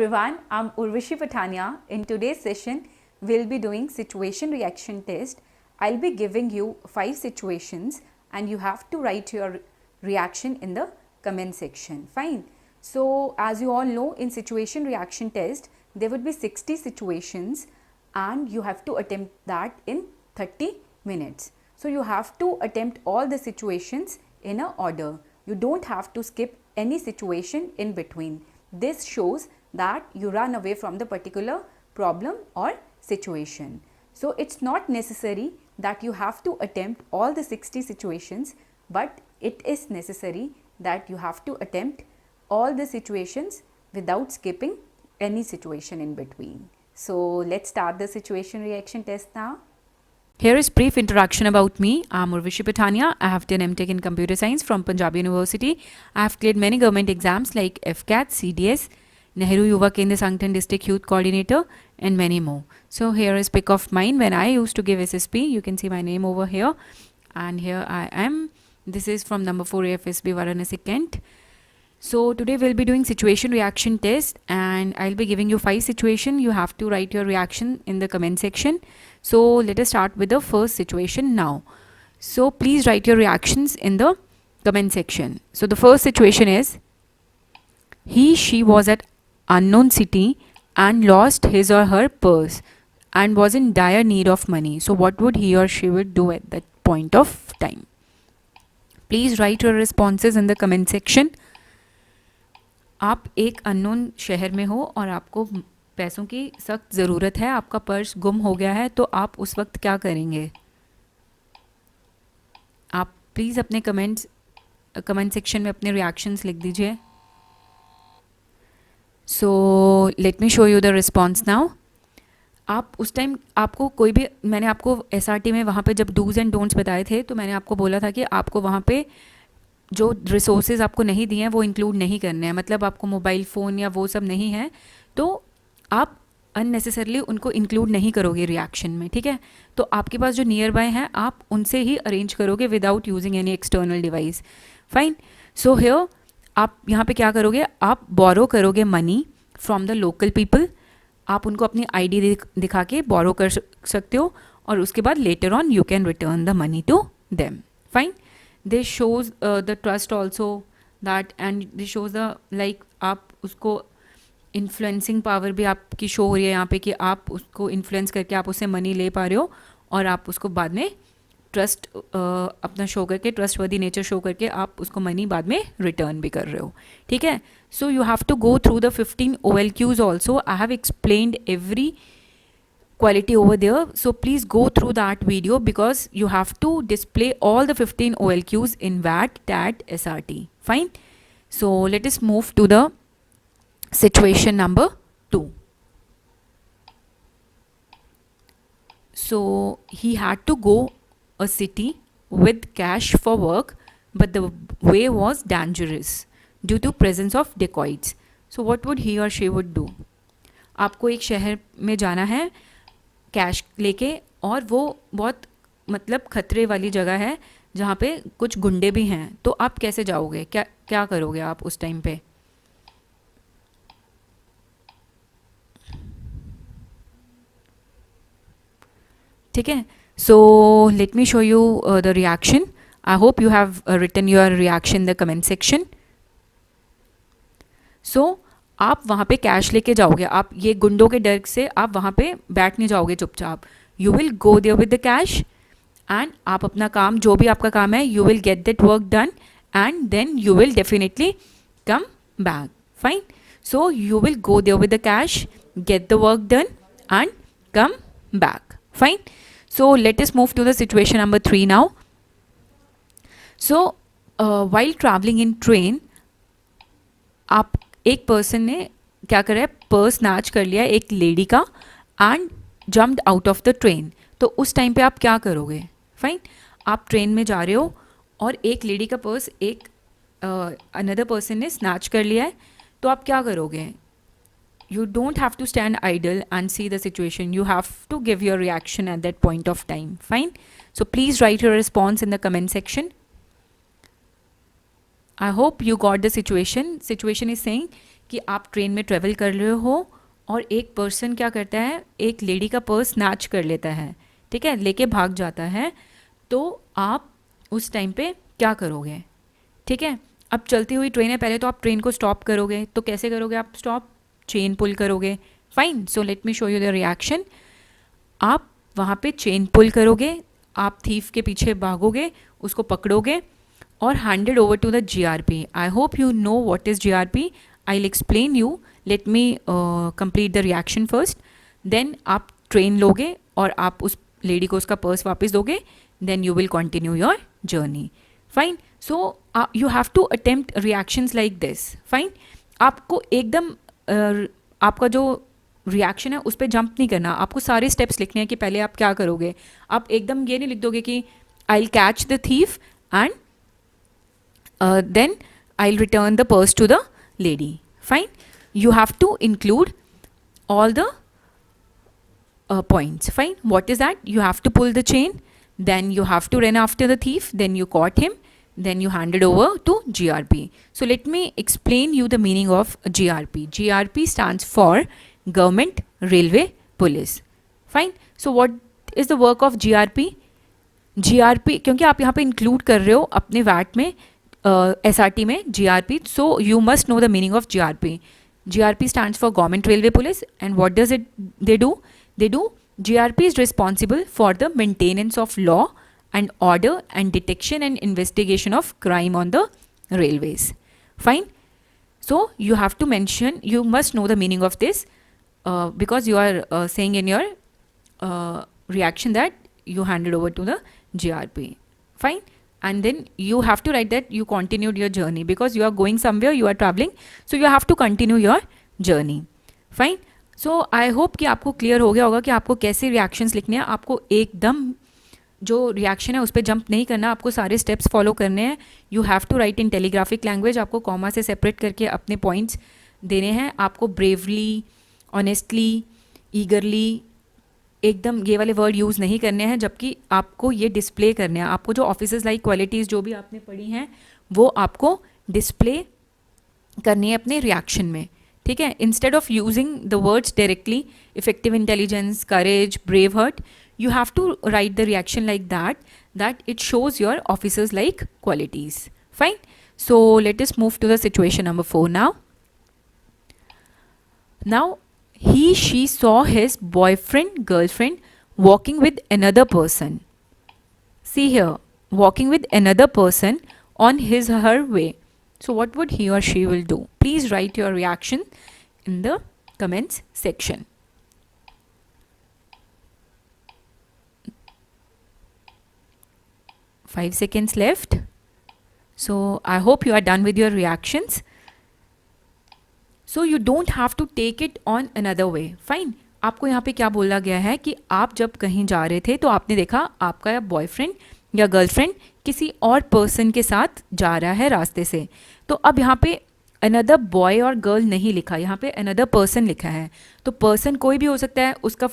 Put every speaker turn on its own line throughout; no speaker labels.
everyone, I'm Urvashi Patania. In today's session, we'll be doing situation reaction test. I'll be giving you 5 situations and you have to write your reaction in the comment section. Fine. So as you all know, in situation reaction test, there would be 60 situations and you have to attempt that in 30 minutes. So you have to attempt all the situations in a order. You don't have to skip any situation in between. This shows that you run away from the particular problem or situation. So it's not necessary that you have to attempt all the 60 situations, but it is necessary that you have to attempt all the situations without skipping any situation in between. So let's start the situation reaction test now. Here is brief introduction about me. I am Urvashi Patania. I have done MTech in Computer Science from Punjab University. I have cleared many government exams like FCAT, CDS, Nehru Yuva Kendra Sangtan District Youth Coordinator and many more. So here is pic of mine when I used to give SSP. You can see my name over here and here I am. This is from number 4 AFSB Varanasi Kent. So today we'll be doing situation reaction test and I'll be giving you 5 situations. You have to write your reaction in the comment section. So let us start with the first situation now. So please write your reactions in the comment section. So the first situation is, she was at unknown city and lost his or her purse and was in dire need of money. So what would he or she would do at that point of time? Please write your responses in the comment section. आप एक unknown शहर में हो और आपको पैसों की सख्त ज़रूरत है, आपका पर्स गुम हो गया है, तो आप उस वक्त क्या करेंगे? आप प्लीज़ अपने कमेंट सेक्शन में अपने रिएक्शंस लिख दीजिए. सो let me show you the response now. आप उस टाइम आपको कोई भी, मैंने आपको SRT में वहाँ पे जब डूज़ एंड डोंट्स बताए थे तो मैंने आपको बोला था कि आपको वहाँ पे जो रिसोर्सेज आपको नहीं दिए हैं वो इंक्लूड नहीं करने हैं. मतलब आपको मोबाइल फ़ोन या वो सब नहीं है तो आप अननेसेसरली उनको इंक्लूड नहीं करोगे रिएक्शन में. ठीक है, तो आपके पास जो नियर बाय हैं आप उनसे ही अरेंज करोगे without using any external device. Fine. So here आप यहाँ पे क्या करोगे, आप बोरो करोगे money from the local people. आप उनको अपनी ID दिखा के बोरो कर सकते हो और उसके बाद later on you can return the money to them. Fine. This shows the trust also that, and this shows the like आप उसको इन्फ्लुएंसिंग पावर भी आपकी शो हो रही है यहाँ पे कि आप उसको इन्फ्लुएंस करके आप उससे मनी ले पा रहे हो और आप उसको बाद में ट्रस्ट अपना शो करके, ट्रस्टवर्दी नेचर शो करके आप उसको मनी बाद में रिटर्न भी कर रहे हो. ठीक है. So you have to go through the 15 OLQs also. I have explained every quality over there, so please go through that video because you have to display all the 15 OLQs in VAT, TAT, SRT. Fine. So let us move to the situation number 2. So he had to go a city with cash for work, but the way was dangerous due to presence of dacoits. So what would he or she would do? आपको एक शहर में जाना है cash लेके और वो बहुत मतलब खतरे वाली जगह है जहाँ पे कुछ गुंडे भी हैं, तो आप कैसे जाओगे, क्या करोगे आप उस टाइम पे? ठीक है. So let me show you the reaction. I hope you have written your reaction in the comment section. So आप वहाँ पे कैश लेके जाओगे, आप ये गुंडों के डर से आप वहाँ पे बैठ नहीं जाओगे चुपचाप. You will go there with the cash and आप अपना काम, जो भी आपका काम है, you will get that work done and then you will definitely come back. Fine. So you will go there with the cash, get the work done and come back. Fine. So let us move to the situation number 3 now. So while travelling in train, आप एक person ने क्या करा है, purse snatch कर लिया एक lady का and jumped out of the train. तो उस टाइम पे आप क्या करोगे? फाइन. आप ट्रेन में जा रहे हो और एक लेडी का पर्स एक अनदर पर्सन ने स्नैच कर लिया है, तो आप क्या करोगे? You don't have to stand idle and see the situation. You have to give your reaction at that point of time. Fine. So please write your response in the comment section. I hope you got the situation. Situation is saying कि आप train में travel कर रहे हो और एक person क्या करता है, एक लेडी का पर्स स्नैच कर लेता है, ठीक है, लेके भाग जाता है. तो आप उस टाइम पे क्या करोगे? ठीक है, अब चलती हुई ट्रेन है, पहले तो आप ट्रेन को स्टॉप करोगे. तो कैसे करोगे आप स्टॉप? चेन पुल करोगे. Fine, so let me show you the reaction. आप वहाँ पे चेन पुल करोगे, आप थीफ के पीछे भागोगे, उसको पकड़ोगे और handed over to the GRP. I hope you know what is GRP. I will explain you. Let me complete the reaction first. Then आप ट्रेन लोगे और आप उस लेडी को उसका पर्स वापस दोगे. Then you will continue your journey. Fine. So you have to attempt reactions like this. Fine. आपको एकदम आपका जो रिएक्शन है उस पर जंप नहीं करना. आपको सारे स्टेप्स लिखने हैं कि पहले आप क्या करोगे. आप एकदम ये नहीं लिख दोगे कि I will catch the thief and then I'll return the purse to the lady. Fine. You have to include all the points. Fine. What is that? You have to pull the chain, then you have to run after the thief, then you caught him, then you handed over to GRP. So let me explain you the meaning of GRP. GRP stands for Government Railway Police. Fine. So what is the work of GRP? GRP क्योंकि आप यहाँ पे include कर रहे हो अपने VAT में SRT में GRP, so you must know the meaning of GRP. GRP stands for Government Railway Police, and what does they do? GRP is responsible for the maintenance of law and order and detection and investigation of crime on the railways. Fine. So you have to mention, you must know the meaning of this because you are saying in your reaction that you handed over to the GRP. Fine. And then you have to write that you continued your journey because you are going somewhere, you are traveling, so you have to continue your journey. Fine. So I hope कि आपको clear हो गया होगा कि आपको कैसे reactions लिखने हैं. आपको एकदम जो रिएक्शन है उस पर जंप नहीं करना, आपको सारे स्टेप्स फॉलो करने हैं. You have to write in telegraphic language. आपको कॉमा से सेपरेट करके अपने पॉइंट्स देने हैं. आपको ब्रेवली, ऑनेस्टली, ईगरली, एकदम ये वाले वर्ड यूज़ नहीं करने हैं, जबकि आपको ये डिस्प्ले करने हैं. आपको जो ऑफिसर्स लाइक क्वालिटीज़ जो भी आपने पढ़ी हैं वो आपको डिस्प्ले करनी है अपने रिएक्शन में. ठीक है. Instead of using the words directly, effective intelligence, courage, brave heart, you have to write the reaction like that it shows your officers like qualities. Fine. So let us move to the situation number 4 now. Now she saw his boyfriend, girlfriend walking with another person. See here, walking with another person on his or her way. So what would he or she will do? Please write your reaction in the comments section. Five seconds left. So I hope you are done with your reactions. So you don't have to take it on another way. Fine. आपको यहाँ पे क्या बोला गया है कि आप जब कहीं जा रहे थे तो आपने देखा आपका बॉयफ्रेंड या गर्लफ्रेंड किसी और पर्सन के साथ जा रहा है रास्ते से. तो अब यहाँ पे अनदर बॉय और गर्ल नहीं लिखा, यहाँ पे अनदर पर्सन लिखा है. तो पर्सन कोई भी हो सकता है, उसका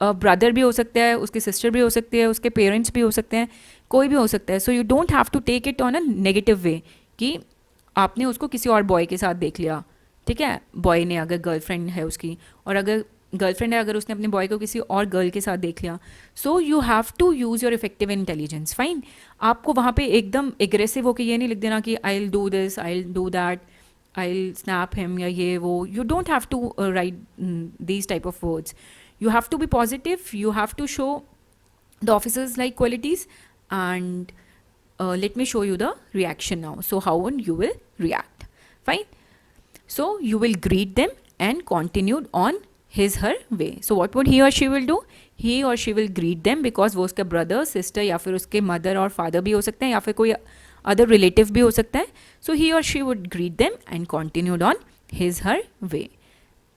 ब्रदर भी हो सकता है, उसकी सिस्टर भी हो सकती है, उसके पेरेंट्स भी हो सकते हैं, कोई भी हो सकता है. So you don't have to take it on a negative way कि आपने उसको किसी और बॉय के साथ देख लिया. ठीक है. बॉय ने अगर गर्लफ्रेंड है उसकी, और अगर गर्लफ्रेंड है अगर उसने अपने बॉय को किसी और गर्ल के साथ देख लिया. So you have to use your effective intelligence. Fine. आपको वहाँ पे एकदम एग्रेसिव होकर ये नहीं लिख देना कि I will do this, I will do that, I will snap him या ये वो. You don't have to write these type of words. You have to be positive, you have to show the officers like qualities, and let me show you the reaction now. So how you will react. Fine. So you will greet them and continue on his her way. So what would he or she will do? He or she will greet them because वो उसका brother, sister या फिर उसके mother और father भी हो सकते हैं या फिर कोई other relative भी हो सकता है. So he or she would greet them and continued on his her way.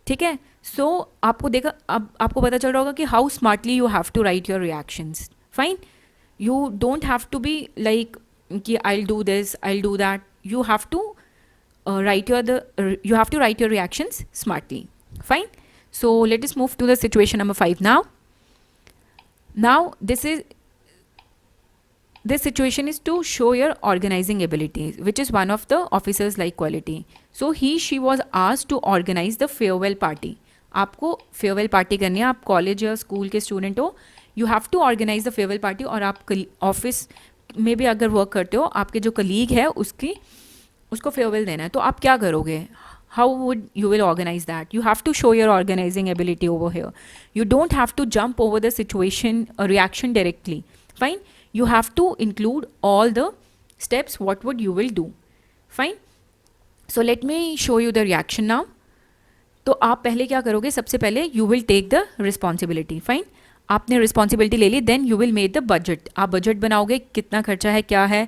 ठीक है. सो आपको देखा, अब आपको पता चल रहा होगा कि how smartly you have to write your reactions. Fine. You don't have to be like कि I will do this, I will do that. You have to write your reactions smartly. Fine. So let us move to the situation number 5 now. This is this situation is to show your organizing abilities, which is one of the officers like quality. So she was asked to organize the farewell party. आपको farewell party करनी है, आप college या school के student हो, you have to organise the farewell party. और आप office में भी अगर वर्क करते हो, आपके जो कलीग है उसको फेयरवेल देना है, तो आप क्या करोगे? How would you will organise that? You have to show your organising ability over here. You don't have to jump over the situation reaction directly. Fine, you have to include all the steps what would you will do. Fine, so let me show you the reaction now. तो आप पहले क्या करोगे? सबसे पहले you will take the responsibility. Fine, आपने responsibility ले ली, then you will make the budget. आप budget बनाओगे, कितना खर्चा है, क्या है.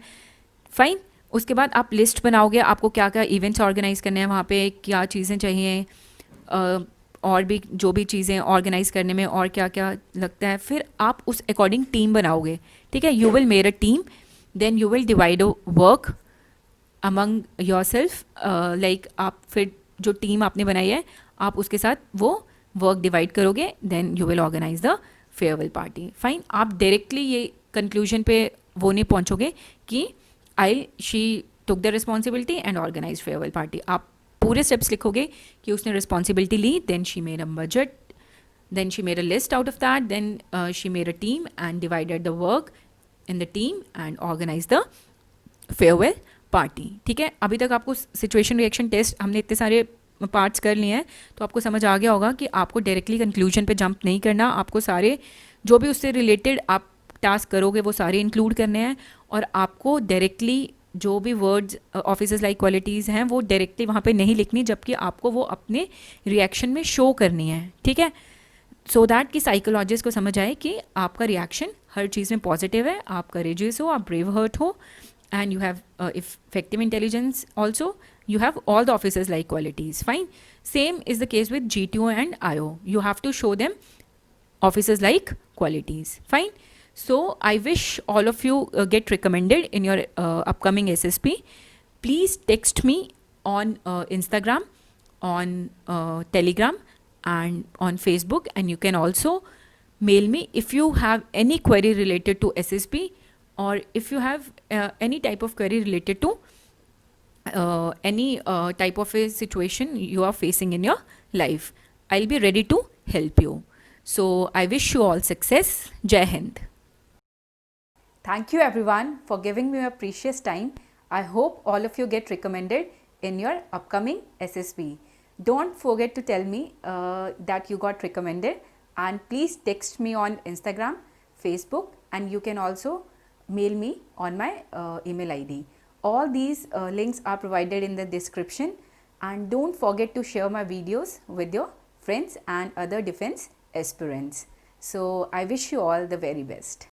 Fine, उसके बाद आप लिस्ट बनाओगे, आपको क्या क्या इवेंट्स ऑर्गेनाइज करने हैं, वहाँ पे क्या चीज़ें चाहिए, और भी जो भी चीज़ें ऑर्गेनाइज करने में और क्या क्या लगता है. फिर आप उस अकॉर्डिंग टीम बनाओगे. ठीक है, you will make a team, then you will divide work among your self. Like आप फिर जो टीम आपने बनाई है, आप उसके साथ वो वर्क डिवाइड करोगे, then you will organise the farewell party. Fine, आप डायरेक्टली ये कंक्लूजन पे वो नहीं पहुँचोगे कि she took the responsibility and organise farewell party. आप पूरे स्टेप्स लिखोगे कि उसने रिस्पॉन्सिबिलिटी ली, then she made a budget, then she made a list out of that, then she made a team and divided the work in the team and organized the farewell party. ठीक है, अभी तक आपको situation reaction test हमने इतने सारे parts कर लिए हैं, तो आपको समझ आ गया होगा कि आपको डायरेक्टली कंक्लूजन पे जंप नहीं करना. आपको सारे जो भी उससे रिलेटेड आप टास्क करोगे वो सारे इंक्लूड करने हैं, और आपको डायरेक्टली जो भी वर्ड्स ऑफिसर्स लाइक क्वालिटीज़ हैं वो डायरेक्टली वहाँ पे नहीं लिखनी, जबकि आपको वो अपने रिएक्शन में शो करनी है. ठीक है, सो दैट कि साइकोलॉजिस्ट को समझ आए कि आपका रिएक्शन हर चीज़ में पॉजिटिव है, आप करेजियस हो, आप ब्रेव हर्ट हो, and you have effective intelligence also, you have all the officers like qualities. Fine, same is the case with GTO and IO. You have to show them officers like qualities. Fine, so I wish all of you get recommended in your upcoming SSP. Please text me on Instagram, on Telegram and on Facebook, and you can also mail me if you have any query related to SSP, or if you have any type of query related to any type of a situation you are facing in your life. I'll be ready to help you. So I wish you all success. Jai Hind. Thank you everyone for giving me your precious time. I hope all of you get recommended in your upcoming SSP. Don't forget to tell me that you got recommended, and please text me on Instagram, Facebook, and you can also mail me on my email ID. All these links are provided in the description, and don't forget to share my videos with your friends and other defense aspirants. So I wish you all the very best.